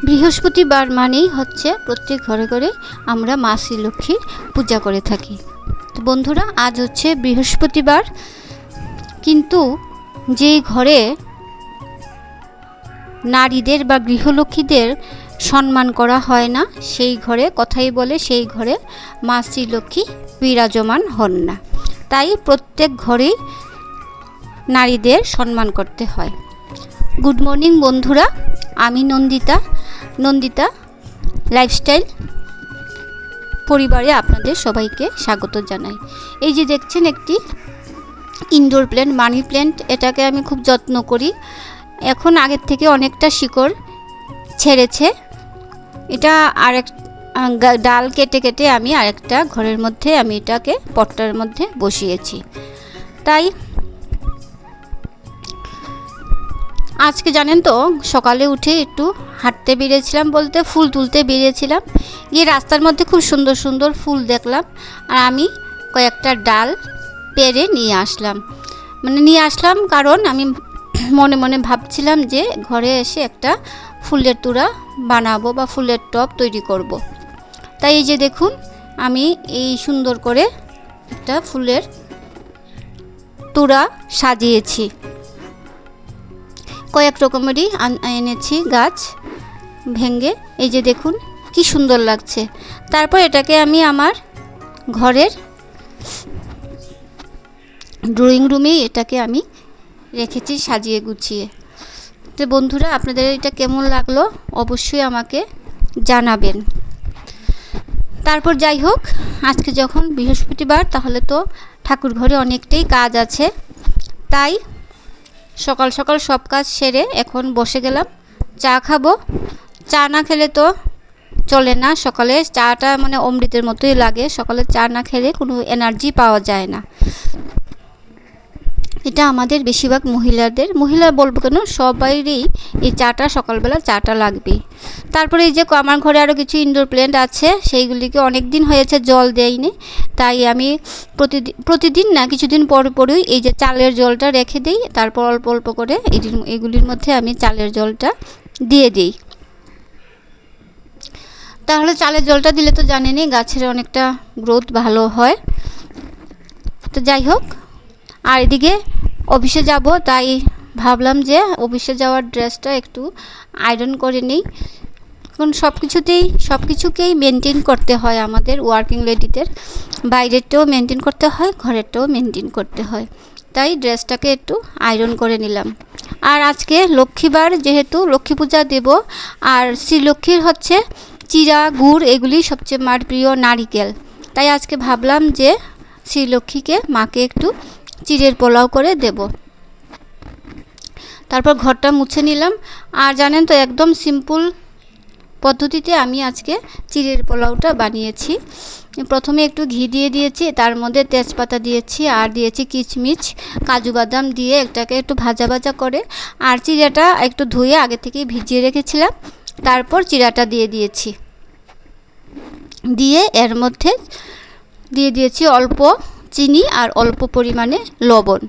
বৃহস্পতিবার মানেই হচ্ছে প্রত্যেক ঘরে ঘরে আমরা মা শ্রীলক্ষ্মীর পূজা করে থাকি। তো বন্ধুরা, আজ হচ্ছে বৃহস্পতিবার, কিন্তু যেই ঘরে নারীদের বা গৃহলক্ষ্মীদের সম্মান করা হয় না, সেই ঘরে কথাই বলে সেই ঘরে মা শ্রীলক্ষ্মী বিরাজমান হন না। তাই প্রত্যেক ঘরেই নারীদের সম্মান করতে হয়। গুড মর্নিং বন্ধুরা, আমি নন্দিতা লাইফস্টাইল পরিবারে আপনাদের সবাইকে স্বাগত জানাই। এই যে দেখছেন একটি ইনডোর প্ল্যান্ট, মানি প্ল্যান্ট, এটাকে আমি খুব যত্ন করি। এখন আগের থেকে অনেকটা শিকড় ছেড়েছে। এটা আরেক ডাল কেটে কেটে আমি আরেকটা ঘরের মধ্যে আমি এটাকে পটটার মধ্যে বসিয়েছি। তাই আজকে জানেন তো, সকালে উঠে একটু হাঁটতে বেরিয়েছিলাম, বলতে ফুল তুলতে বেরিয়েছিলাম। গিয়ে রাস্তার মধ্যে খুব সুন্দর সুন্দর ফুল দেখলাম, আর আমি কয়েকটা ডাল পেরে নিয়ে আসলাম। কারণ আমি মনে মনে ভাবছিলাম যে ঘরে এসে একটা ফুলের তোড়া বানাবো বা ফুলের টব তৈরি করব। তাই এই যে দেখুন, আমি এই সুন্দর করে একটা ফুলের তোড়া সাজিয়েছি। কয়েক রকমেরই এনেছি গাছ ভেঙে। এই যে দেখুন কি সুন্দর লাগছে। তারপর এটাকে আমি আমার ঘরের ড্রয়িং রুমে এটাকে আমি রেখেছি সাজিয়ে গুছিয়ে। তো বন্ধুরা, আপনাদের এটা কেমন লাগলো অবশ্যই আমাকে জানাবেন। তারপর যাই হোক, আজকে যখন বৃহস্পতিবার, তাহলে তো ঠাকুর ঘরে অনেকটাই কাজ আছে। তাই সকাল সকাল সব কাজ সেরে এখন বসে গেলাম চা খাবো। চা না খেলে তো চলে না। সকালে চাটা মানে অমৃতের মতোই লাগে। সকালে চা না খেলে কোনো এনার্জি পাওয়া যায় না। এটা আমাদের বেশিরভাগ মহিলা বলবো কেন, সবাইরই এই চাটা, সকালবেলা চাটা লাগবেই। তারপরে এই যে আমার ঘরে আরও কিছু ইনডোর প্ল্যান্ট আছে, সেইগুলিকে অনেক দিন হয়েছে জল দেইনি। তাই আমি প্রতিদিন না, কিছুদিন পর পরই এই যে চালের জলটা রেখে দিই। তারপর অল্প অল্প করে এগুলির মধ্যে আমি চালের জলটা দিয়ে দিই। তাহলে চালের জলটা দিলে তো জানেনই গাছের অনেকটা গ্রোথ ভালো হয়। তো যাই হোক, আর এদিকে অফিসে যাব, তাই ভাবলাম যে অফিসে যাওয়ার ড্রেসটা একটু আয়রন করে নিই। কারণ সব কিছুকেই মেনটেন করতে হয় আমাদের ওয়ার্কিং লেডিদের। বাইরেরটাও মেনটেন করতে হয়, ঘরেরটাও মেনটেন করতে হয়। তাই ড্রেসটাকে একটু আয়রন করে নিলাম। আর আজকে লক্ষ্মীবার, যেহেতু লক্ষ্মী পূজা দেব, আর শ্রীলক্ষ্মীর হচ্ছে চিড়া, গুড়, এগুলি সবচেয়ে মার প্রিয়, নারিকেল। তাই আজকে ভাবলাম যে শ্রীলক্ষ্মীকে, মাকে একটু চিড়ের পোলাও করে দেব। তারপর ঘরটা মুছে নিলাম। আর জানেন তো, একদম সিম্পল পদ্ধতিতে আমি আজকে চিড়ের পোলাওটা বানিয়েছি। প্রথমে একটু ঘি দিয়ে দিয়েছি, তার মধ্যে তেজপাতা দিয়েছি, আর দিয়েছি কিশমিশ, কাজু বাদাম দিয়ে এটাকে একটু ভাজা ভাজা করে, আর চিড়াটা একটু ধুয়ে আগে থেকে ভিজিয়ে রেখেছিলাম। তারপর চিড়াটা দিয়ে এর মধ্যে দিয়ে দিয়েছি অল্প চিনি আর অল্প পরিমাণে লবণ।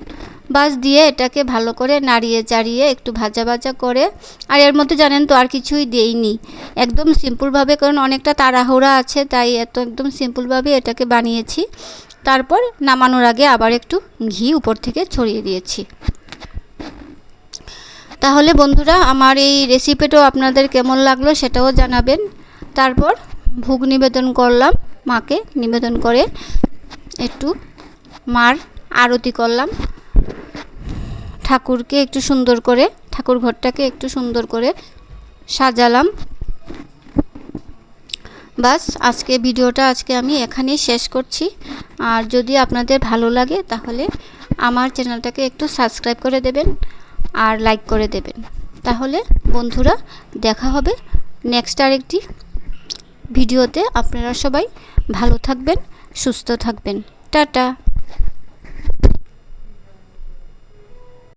বাস দিয়ে এটাকে ভালো করে নাড়িয়ে চাড়িয়ে একটু ভাজা ভাজা করে, আর এর মধ্যে জানেন তো আর কিছুই দেইনি, একদম সিম্পলভাবে, কারণ অনেকটা তাড়াহুড়া আছে, তাই একদম সিম্পলভাবে এটাকে বানিয়েছি। তারপর নামানোর আগে আবার একটু ঘি উপর থেকে ছড়িয়ে দিয়েছি। তাহলে বন্ধুরা, আমার এই রেসিপিটাও আপনাদের কেমন লাগলো সেটাও জানাবেন। তারপর ভোগ নিবেদন করলাম, মাকে নিবেদন করে একটু মার আরতি করলাম। ঠাকুরকে একটু সুন্দর করে, ঠাকুর ঘরটাকে একটু সুন্দর করে সাজালাম। বাস, আজকে ভিডিওটা আমি এখানেই শেষ করছি। আর যদি আপনাদের ভালো লাগে তাহলে আমার চ্যানেলটাকে একটু সাবস্ক্রাইব করে দেবেন আর লাইক করে দেবেন। তাহলে বন্ধুরা, দেখা হবে নেক্সট আরেকটি ভিডিওতে। আপনারা সবাই ভালো থাকবেন, সুস্থ থাকবেন। টাটা।